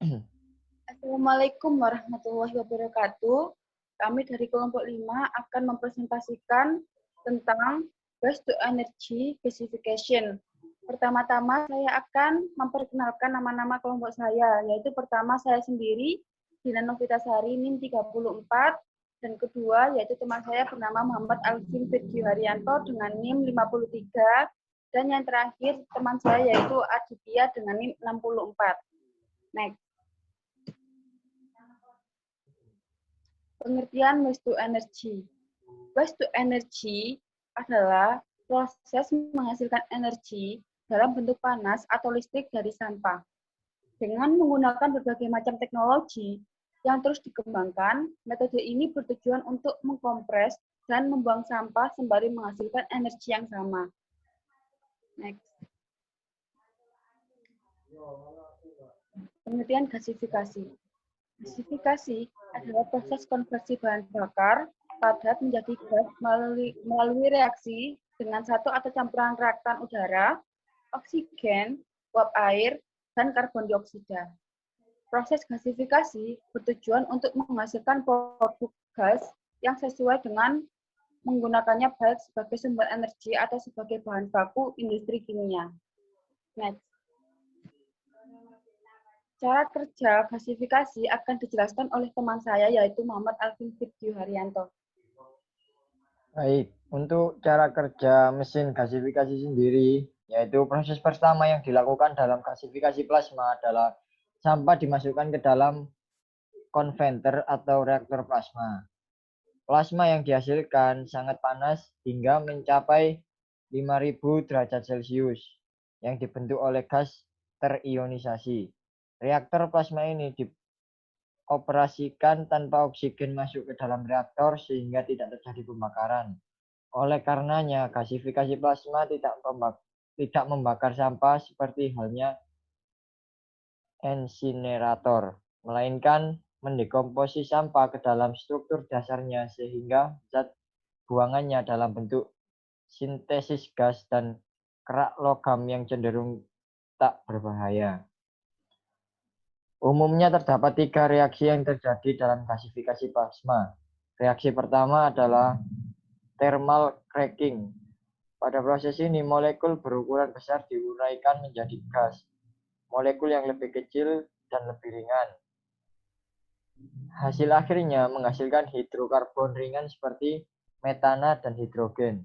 Assalamualaikum warahmatullahi wabarakatuh. Kami dari kelompok 5 akan mempresentasikan tentang waste to energy gasification. Pertama-tama saya akan memperkenalkan nama-nama kelompok saya, yaitu pertama saya sendiri, Dina Novitasari, NIM 34, dan kedua yaitu teman saya bernama Muhammad Alvin Firji Haryanto dengan NIM 53, dan yang terakhir teman saya yaitu Aditya dengan NIM 64. Next. Pengertian waste to energy. Waste to energy adalah proses menghasilkan energi dalam bentuk panas atau listrik dari sampah. Dengan menggunakan berbagai macam teknologi yang terus dikembangkan, metode ini bertujuan untuk mengkompres dan membuang sampah sembari menghasilkan energi yang sama. Next. Pengertian gasifikasi. Gasifikasi adalah proses konversi bahan bakar padat menjadi gas melalui reaksi dengan satu atau campuran reaktan udara, oksigen, uap air, dan karbon dioksida. Proses gasifikasi bertujuan untuk menghasilkan produk gas yang sesuai dengan menggunakannya baik sebagai sumber energi atau sebagai bahan baku industri kimia. Next. Cara kerja gasifikasi akan dijelaskan oleh teman saya, yaitu Muhammad Alvin Firji Haryanto. Baik, untuk cara kerja mesin gasifikasi sendiri, yaitu proses pertama yang dilakukan dalam gasifikasi plasma adalah sampah dimasukkan ke dalam konverter atau reaktor plasma. Plasma yang dihasilkan sangat panas hingga mencapai 5000 derajat Celcius yang dibentuk oleh gas terionisasi. Reaktor plasma ini dioperasikan tanpa oksigen masuk ke dalam reaktor sehingga tidak terjadi pembakaran. Oleh karenanya, gasifikasi plasma tidak membakar sampah seperti halnya insinerator, melainkan mendekomposisi sampah ke dalam struktur dasarnya sehingga zat buangannya dalam bentuk sintesis gas dan kerak logam yang cenderung tak berbahaya. Umumnya terdapat 3 reaksi yang terjadi dalam gasifikasi plasma. Reaksi pertama adalah thermal cracking. Pada proses ini, molekul berukuran besar diuraikan menjadi gas. Molekul yang lebih kecil dan lebih ringan. Hasil akhirnya menghasilkan hidrokarbon ringan seperti metana dan hidrogen.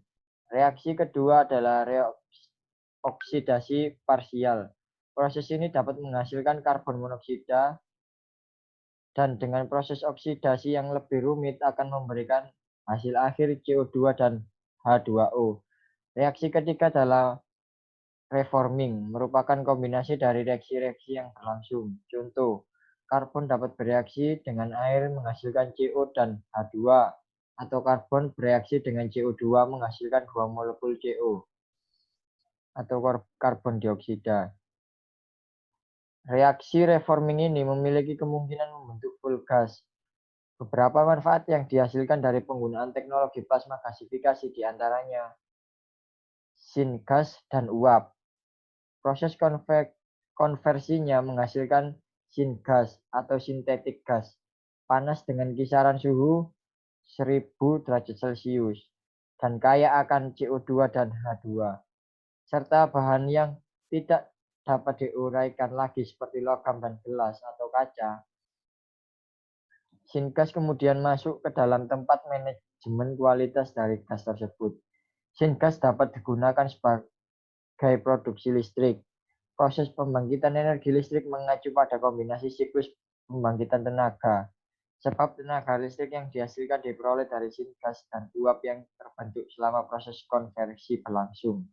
Reaksi kedua adalah oksidasi parsial. Proses ini dapat menghasilkan karbon monoksida dan dengan proses oksidasi yang lebih rumit akan memberikan hasil akhir CO2 dan H2O. Reaksi ketiga adalah reforming, merupakan kombinasi dari reaksi-reaksi yang berlangsung. Contoh, karbon dapat bereaksi dengan air menghasilkan CO dan H2, atau karbon bereaksi dengan CO2 menghasilkan 2 molekul CO, atau karbon dioksida. Reaksi reforming ini memiliki kemungkinan membentuk full gas. Beberapa manfaat yang dihasilkan dari penggunaan teknologi plasma gasifikasi diantaranya syngas dan uap. Proses konversinya menghasilkan syngas atau sintetik gas, panas dengan kisaran suhu 1000 derajat Celcius, dan kaya akan CO2 dan H2, serta bahan yang tidak dapat diuraikan lagi seperti logam dan gelas atau kaca. Syngas kemudian masuk ke dalam tempat manajemen kualitas dari gas tersebut. Syngas dapat digunakan sebagai produksi listrik. Proses pembangkitan energi listrik mengacu pada kombinasi siklus pembangkitan tenaga. Sebab tenaga listrik yang dihasilkan diperoleh dari syngas dan uap yang terbentuk selama proses konversi berlangsung.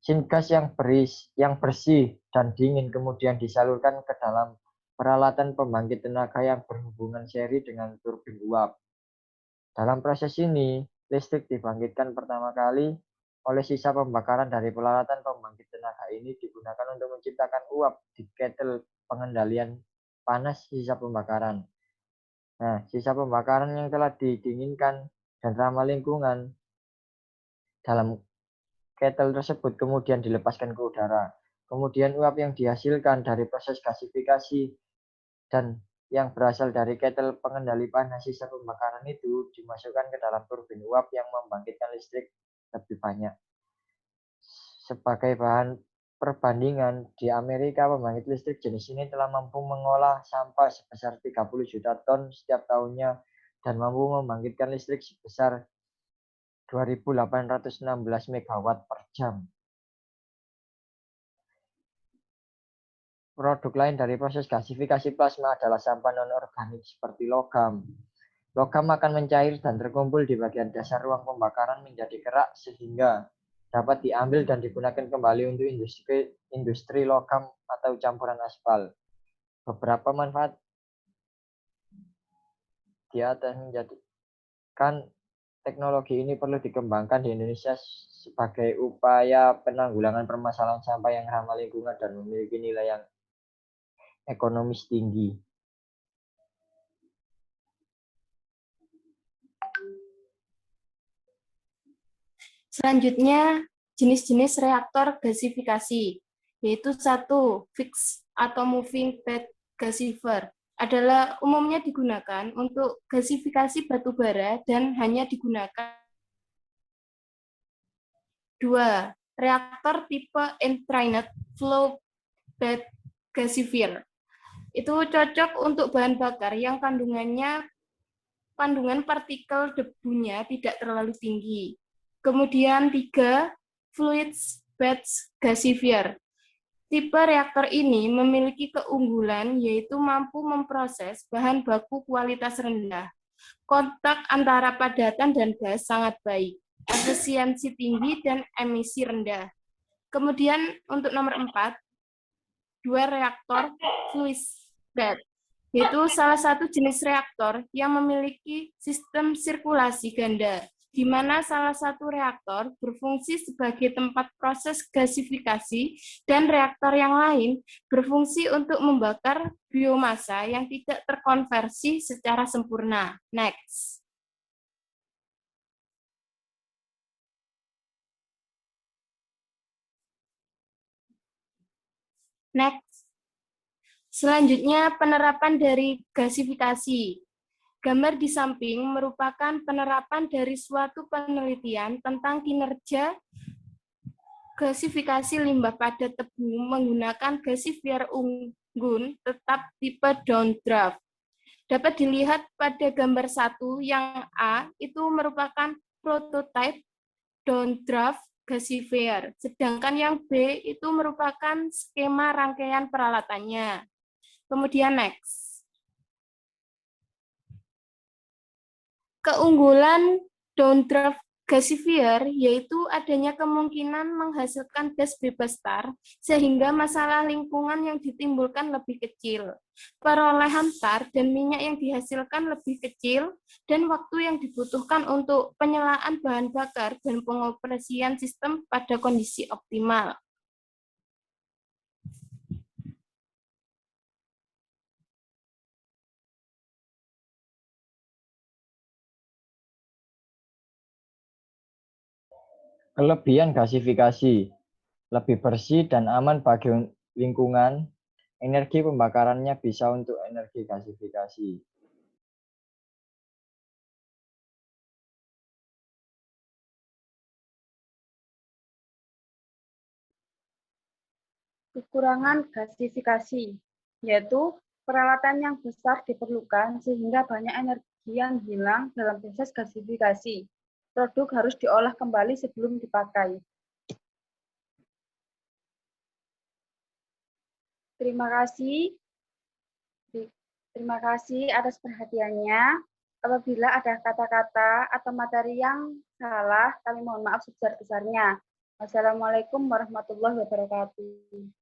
Syngas yang bersih dan dingin kemudian disalurkan ke dalam peralatan pembangkit tenaga yang berhubungan seri dengan turbin uap. Dalam proses ini, listrik dibangkitkan pertama kali oleh sisa pembakaran dari peralatan pembangkit tenaga ini digunakan untuk menciptakan uap di ketel pengendalian panas sisa pembakaran. Nah, sisa pembakaran yang telah didinginkan dan ramah lingkungan dalam ketel tersebut kemudian dilepaskan ke udara. Kemudian uap yang dihasilkan dari proses gasifikasi dan yang berasal dari ketel pengendali panas sisa pembakaran itu dimasukkan ke dalam turbin uap yang membangkitkan listrik lebih banyak. Sebagai bahan perbandingan, di Amerika pembangkit listrik jenis ini telah mampu mengolah sampah sebesar 30 juta ton setiap tahunnya dan mampu membangkitkan listrik sebesar 2.816 MW per jam. Produk lain dari proses gasifikasi plasma adalah sampah non-organik seperti logam. Logam akan mencair dan terkumpul di bagian dasar ruang pembakaran menjadi kerak sehingga dapat diambil dan digunakan kembali untuk industri logam atau campuran aspal. Beberapa manfaat di atas menjadikan teknologi ini perlu dikembangkan di Indonesia sebagai upaya penanggulangan permasalahan sampah yang ramah lingkungan dan memiliki nilai yang ekonomis tinggi. Selanjutnya, jenis-jenis reaktor gasifikasi, yaitu 1. Fixed atau moving bed gasifier adalah umumnya digunakan untuk gasifikasi batu bara dan hanya digunakan. 2. Reaktor tipe entrained flow bed gasifier. Itu cocok untuk bahan bakar yang kandungan partikel debunya tidak terlalu tinggi. Kemudian 3. Fluid bed gasifier. Tipe reaktor ini memiliki keunggulan yaitu mampu memproses bahan baku kualitas rendah. Kontak antara padatan dan gas sangat baik, efisiensi tinggi dan emisi rendah. Kemudian untuk nomor 4, 2 reaktor fluid bed, yaitu salah satu jenis reaktor yang memiliki sistem sirkulasi ganda, di mana salah satu reaktor berfungsi sebagai tempat proses gasifikasi dan reaktor yang lain berfungsi untuk membakar biomasa yang tidak terkonversi secara sempurna. Next. Selanjutnya, penerapan dari gasifikasi. Gambar di samping merupakan penerapan dari suatu penelitian tentang kinerja gasifikasi limbah padat tebu menggunakan gasifier unggun tetap tipe downdraft. Dapat dilihat pada gambar 1 yang A itu merupakan prototipe downdraft gasifier, sedangkan yang B itu merupakan skema rangkaian peralatannya. Kemudian next. Keunggulan downdraft gasifier yaitu adanya kemungkinan menghasilkan gas bebas tar sehingga masalah lingkungan yang ditimbulkan lebih kecil. Perolehan tar dan minyak yang dihasilkan lebih kecil dan waktu yang dibutuhkan untuk penyelaan bahan bakar dan pengoperasian sistem pada kondisi optimal. Kelebihan gasifikasi, lebih bersih dan aman bagi lingkungan, energi pembakarannya bisa untuk energi gasifikasi. Kekurangan gasifikasi, yaitu peralatan yang besar diperlukan sehingga banyak energi yang hilang dalam proses gasifikasi. Produk harus diolah kembali sebelum dipakai. Terima kasih atas perhatiannya. Apabila ada kata-kata atau materi yang salah, kami mohon maaf sebesar-besarnya. Wassalamualaikum warahmatullahi wabarakatuh.